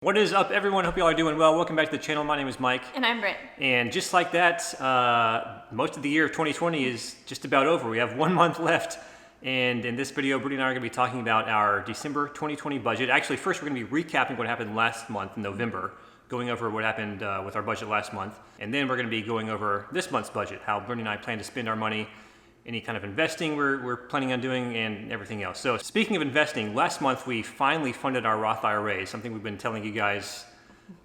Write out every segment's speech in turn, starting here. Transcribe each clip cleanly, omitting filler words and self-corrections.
What is up, everyone? Hope you all are doing well. Welcome back to the channel. My name is Mike. And I'm Brit. And just like that, most of the year of 2020 is just about over. We have 1 month left. And in this video, Brit and I are going to be talking about our December 2020 budget. Actually, first we're going to be recapping what happened last month in November, going over what happened with our budget last month. And then we're going to be going over this month's budget, how Brit and I plan to spend our money, any kind of investing we're planning on doing, and everything else. So speaking of investing, last month we finally funded our Roth IRA, something we've been telling you guys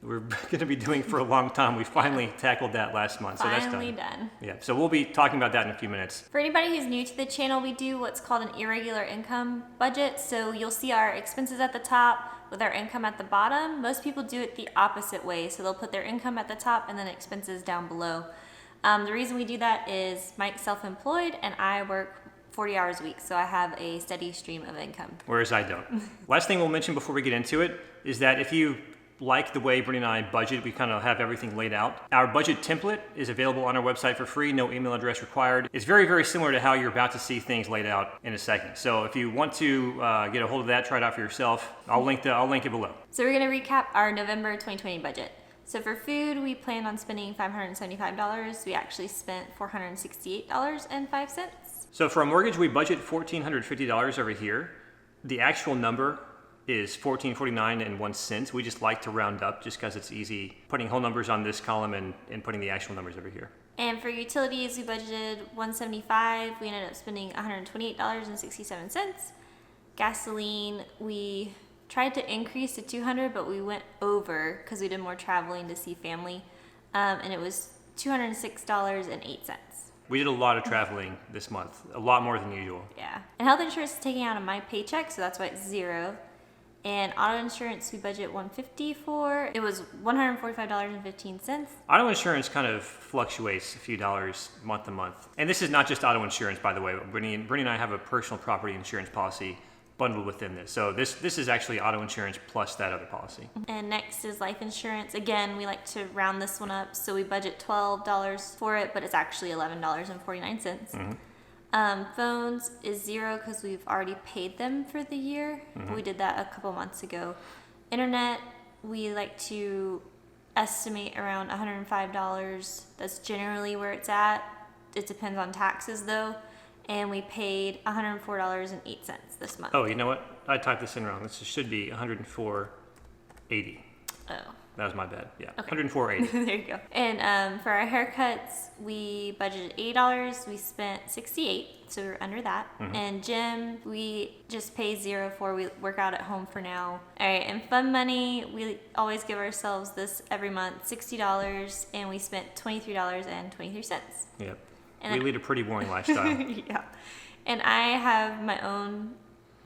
we're going to be doing for a long time. We finally tackled that last month. So that's done. Yeah, so we'll be talking about that in a few minutes. For anybody who's new to the channel, we do what's called an irregular income budget. So you'll see our expenses at the top with our income at the bottom. Most people do it the opposite way. So they'll put their income at the top and then expenses down below. The reason we do that is Mike's self-employed and I work 40 hours a week, so I have a steady stream of income. Whereas I don't. Last thing we'll mention before we get into it is that if you like the way Brit and I budget, we kind of have everything laid out. Our budget template is available on our website for free, no email address required. It's very, very similar to how you're about to see things laid out in a second. So if you want to get a hold of that, try it out for yourself. I'll link it below. So we're gonna recap our November 2020 budget. So for food, we planned on spending $575. We actually spent $468.05. So for a mortgage, we budget $1,450 over here. The actual number is $14.49 We just like to round up just because it's easy putting whole numbers on this column and putting the actual numbers over here. And for utilities, we budgeted $175. We ended up spending $128.67. Gasoline, we tried to increase to $200, but we went over because we did more traveling to see family, and it was $206.08. We did a lot of traveling this month, a lot more than usual. Yeah, and health insurance is taken out of my paycheck, so that's why it's $0. And auto insurance, we budget $150 for. It was $145.15. Auto insurance kind of fluctuates a few dollars month to month. And this is not just auto insurance, by the way. Brittany and I have a personal property insurance policy bundled within this. So this is actually auto insurance plus that other policy. And next is life insurance. Again, we like to round this one up. So we budget $12 for it, but it's actually $11.49. Phones is $0 because we've already paid them for the year. We did that a couple months ago. Internet, we like to estimate around $105. That's generally where it's at. It depends on taxes though. And we paid $104.08 this month. Oh, you know what? I typed this in wrong. This should be $104.80. Oh. That was my bad. Yeah, okay. $104.80. There you go. And for our haircuts, we budgeted $80. We spent $68, so we were under that. And gym, we just pay $0 for. We work out at home for now. All right, and fun money, we always give ourselves this every month, $60, and we spent $23.23. Yep. We lead a pretty boring lifestyle. Yeah. And I have my own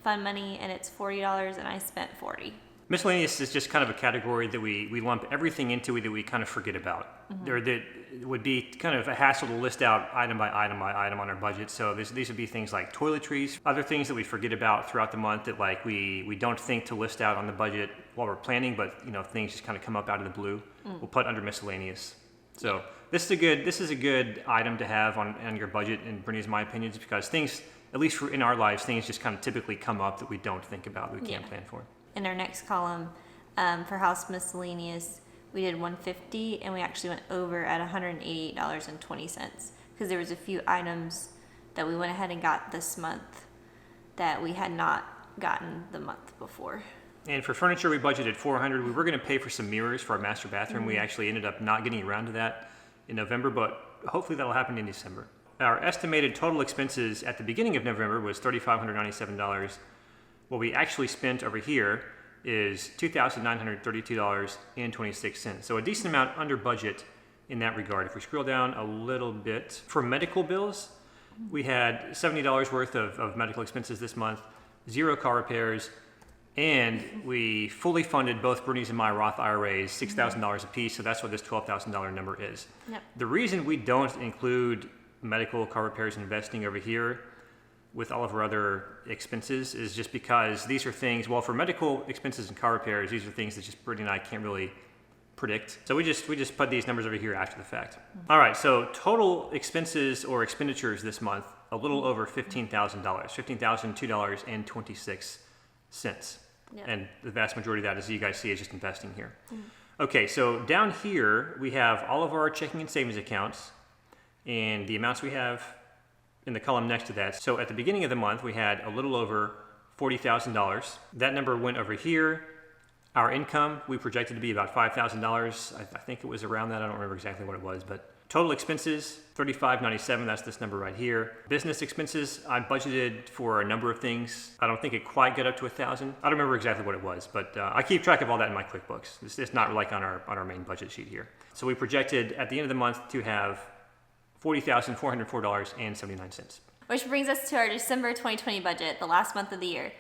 fun money, and it's $40, and I spent $40. Miscellaneous is just kind of a category that we lump everything into that we kind of forget about. Or that would be kind of a hassle to list out item by item on our budget. So these would be things like toiletries, other things that we forget about throughout the month that like we don't think to list out on the budget while we're planning, but things just kind of come up out of the blue. We'll put under miscellaneous. So this is a good item to have on your budget, in Brittany's my opinion, just because things, at least in our lives, things just kind of typically come up that we don't think about, that we can't plan for. In our next column, for house miscellaneous, we did $150, and we actually went over at $188.20 because there was a few items that we went ahead and got this month that we had not gotten the month before. And for furniture, we budgeted $400. We were going to pay for some mirrors for our master bathroom. We actually ended up not getting around to that in November, but hopefully that'll happen in December. Our estimated total expenses at the beginning of November was $3,597. What we actually spent over here is $2,932.26. So a decent amount under budget in that regard. If we scroll down a little bit, for medical bills, we had $70 worth of medical expenses this month, 0 car repairs, and we fully funded both Brittany's and my Roth IRAs, $6,000 a piece, so that's what this $12,000 number is. Yep. The reason we don't include medical, car repairs, and investing over here with all of our other expenses is just because these are things, well, for medical expenses and car repairs, these are things that just Brittany and I can't really predict. So we just put these numbers over here after the fact. All right, so total expenses or expenditures this month, a little over $15,000, $15,002.26. Yep. And the vast majority of that, as you guys see, is just investing here. Okay, so down here, we have all of our checking and savings accounts and the amounts we have in the column next to that. So at the beginning of the month, we had a little over $40,000. That number went over here. Our income, we projected to be about $5,000. I think it was around that. I don't remember exactly what it was, but total expenses, $35.97. That's this number right here. Business expenses, I budgeted for a number of things. I don't think it quite got up to 1,000. I don't remember exactly what it was, but I keep track of all that in my QuickBooks. It's not like on our main budget sheet here. So we projected at the end of the month to have $40,404.79. Which brings us to our December 2020 budget, the last month of the year.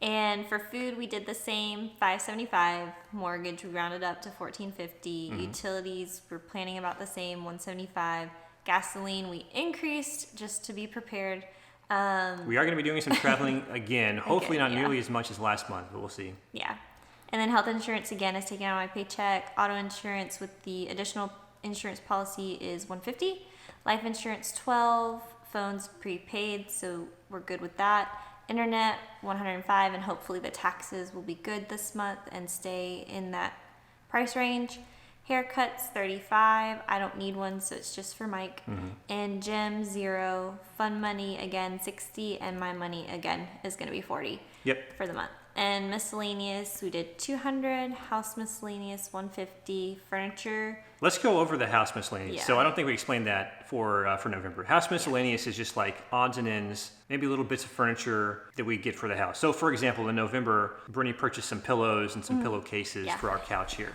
And for food, we did the same, $575. Mortgage, we rounded up to $1,450. Utilities, we're planning about the same, $175. Gasoline, we increased just to be prepared. We are going to be doing some traveling again. Hopefully not nearly as much as last month, but we'll see. Yeah. And then health insurance, again, is taken out of my paycheck. Auto insurance with the additional insurance policy is $150. Life insurance, $12. Phones prepaid, so we're good with that. Internet, $105, and hopefully the taxes will be good this month and stay in that price range. Haircuts, $35. I don't need one, so it's just for Mike. And gym, $0. Fun money, again, $60, and my money, again, is going to be $40 for the month. And miscellaneous, we did $200. House miscellaneous, $150. Furniture. Let's go over the house miscellaneous. Yeah. So I don't think we explained that for November. House miscellaneous is just like odds and ends, maybe little bits of furniture that we get for the house. So for example, in November, Brittany purchased some pillows and some pillowcases for our couch here.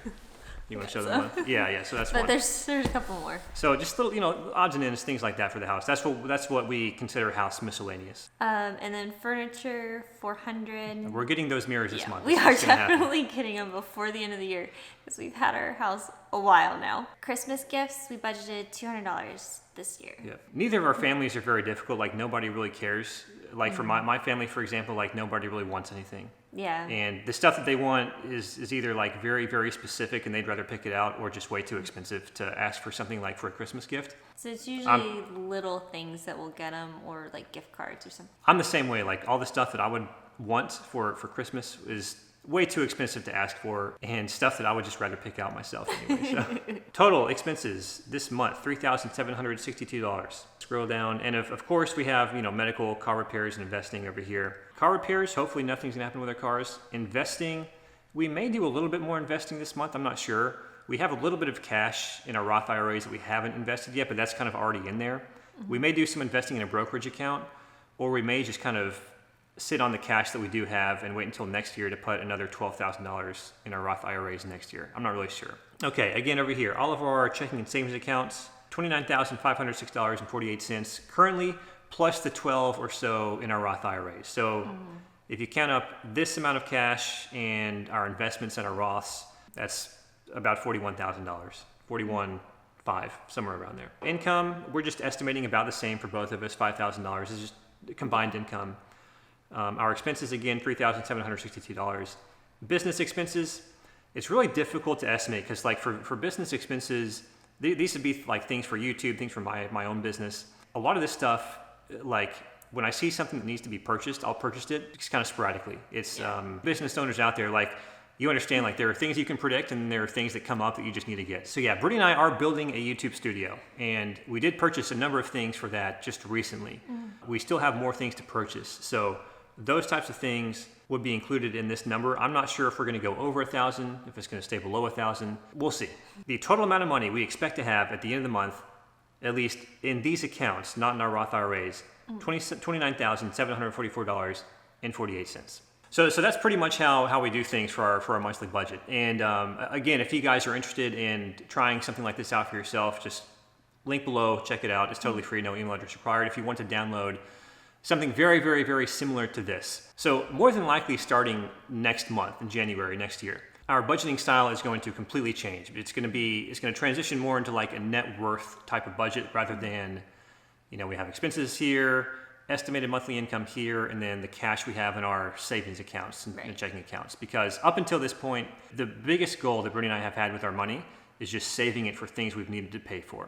You want to show them one? Yeah. So that's But one. there's a couple more. So just little, odds and ends, things like that for the house. That's what we consider house miscellaneous. And then furniture, $400. We're getting those mirrors this month. We It's are just gonna happen. definitely getting them before the end of the year because we've had our house a while now. Christmas gifts, we budgeted $200 this year. Yeah. Neither of our families are very difficult. Like nobody really cares. Like for my family, for example, like nobody really wants anything. Yeah. And the stuff that they want is either like very, very specific and they'd rather pick it out or just way too expensive to ask for something like for a Christmas gift. So it's usually little things that we'll get them or like gift cards or something. I'm the same way. Like all the stuff that I would want for Christmas is way too expensive to ask for and stuff that I would just rather pick out myself anyway. So. Total expenses this month, $3,762. Scroll down. And of course we have, medical, car repairs, and investing over here. Car repairs, hopefully nothing's gonna happen with our cars. Investing, we may do a little bit more investing this month, I'm not sure. We have a little bit of cash in our Roth IRAs that we haven't invested yet, but that's kind of already in there. We may do some investing in a brokerage account, or we may just kind of sit on the cash that we do have and wait until next year to put another $12,000 in our Roth IRAs next year. I'm not really sure. Okay, again over here, all of our checking and savings accounts, $29,506.48 currently, plus the 12 or so in our Roth IRAs. So if you count up this amount of cash and our investments in our Roths, that's about $41,000, $41,500, somewhere around there. Income, we're just estimating about the same for both of us, $5,000 is just combined income. Our expenses, again, $3,762. Business expenses, it's really difficult to estimate because like for business expenses, these would be like things for YouTube, things for my own business. A lot of this stuff, like when I see something that needs to be purchased, I'll purchase it just kind of sporadically. It's business owners out there, like you understand, like there are things you can predict and there are things that come up that you just need to get. So yeah, Brittany and I are building a YouTube studio and we did purchase a number of things for that just recently. We still have more things to purchase. So those types of things would be included in this number. I'm not sure if we're going to go over 1,000, if it's going to stay below 1,000. We'll see. The total amount of money we expect to have at the end of the month, at least in these accounts, not in our Roth IRAs, $29,744.48. So that's pretty much how we do things for our monthly budget. And again, if you guys are interested in trying something like this out for yourself, just link below, check it out. It's totally free, no email address required. If you want to download something very, very, very similar to this. So more than likely starting next month, in January next year, our budgeting style is going to completely change. It's going to transition more into like a net worth type of budget rather than, we have expenses here, estimated monthly income here, and then the cash we have in our savings accounts and checking accounts. Because up until this point, the biggest goal that Brittany and I have had with our money is just saving it for things we've needed to pay for.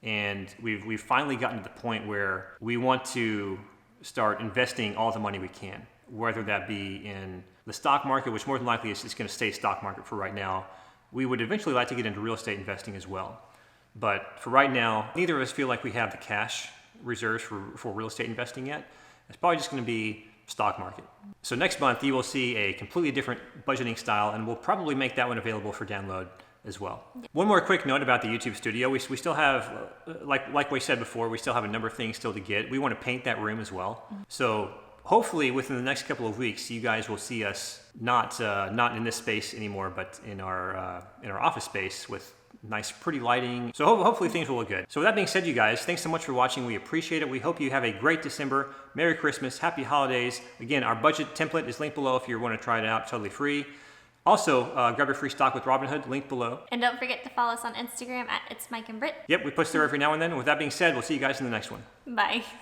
And we've finally gotten to the point where we want to start investing all the money we can. whether that be in the stock market, which more than likely is going to stay stock market for right now. We would eventually like to get into real estate investing as well. But for right now, neither of us feel like we have the cash reserves for real estate investing yet. It's probably just going to be stock market. So next month, you will see a completely different budgeting style, and we'll probably make that one available for download as well. One more quick note about the YouTube studio. We still have, like we said before, we still have a number of things still to get. We want to paint that room as well. So hopefully within the next couple of weeks, you guys will see us not in this space anymore, but in our office space with nice, pretty lighting. So hopefully things will look good. So with that being said, you guys, thanks so much for watching. We appreciate it. We hope you have a great December. Merry Christmas. Happy holidays. Again, our budget template is linked below if you want to try it out. Totally free. Also, grab your free stock with Robinhood, linked below. And don't forget to follow us on Instagram at It's Mike and Brit. Yep, we post there every now and then. And with that being said, we'll see you guys in the next one. Bye.